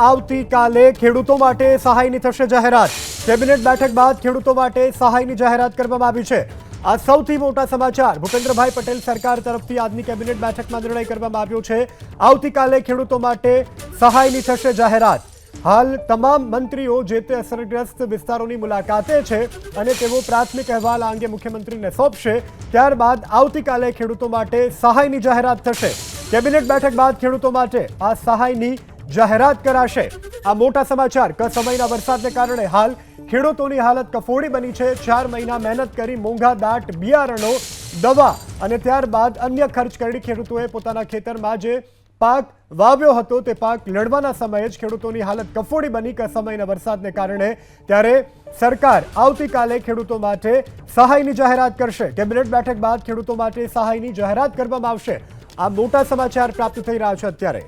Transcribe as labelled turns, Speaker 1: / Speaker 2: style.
Speaker 1: આવતીકાલે ખેડૂતો માટે સહાયની થશે જાહેરાત। કેબિનેટ બેઠક બાદ ખેડૂતો માટે સહાયની જાહેરાત કરવામાં આવી છે। આ સૌથી મોટા સમાચાર। ભૂપેન્દ્રભાઈ પટેલ સરકાર તરફથી આજની કેબિનેટ બેઠકમાં નિર્ણય કરવામાં આવ્યો છે। આવતીકાલે ખેડૂતો માટે સહાયની થશે જાહેરાત। હાલ તમામ મંત્રીઓ જે તે અસરગ્રસ્ત વિસ્તારોની મુલાકાતે છે અને તેઓ પ્રાથમિક અહેવાલ આ અંગે મુખ્યમંત્રીને સોંપશે। ત્યારબાદ આવતીકાલે ખેડૂતો માટે સહાયની જાહેરાત થશે। કેબિનેટ બેઠક બાદ ખેડૂતો માટે આ સહાયની જાહેરાત કરાશે। આ મોટા સમાચાર। કમોસમીના વરસાદને કારણે હાલ ખેડૂતોની હાલત કફોડી બની છે। 4 મહિના મહેનત કરી મોંઘા દાટ બિયારણો, દવા અને ત્યારબાદ અન્ય ખર્ચ કરી ખેડૂતોએ પોતાના ખેતરમાં જે પાક વાવ્યો હતો તે પાક લડવાના સમયે જ ખેડૂતોની હાલત કફોડી બની કમોસમીના વરસાદને કારણે। ત્યારે સરકાર આવતીકાલે ખેડૂતો માટે સહાયની જાહેરાત કરશે। કેબિનેટ બેઠક બાદ ખેડૂતો માટે સહાયની જાહેરાત કરવામાં આવશે। આ મોટા સમાચાર પ્રાપ્ત થઈ રહ્યા છે અત્યારે।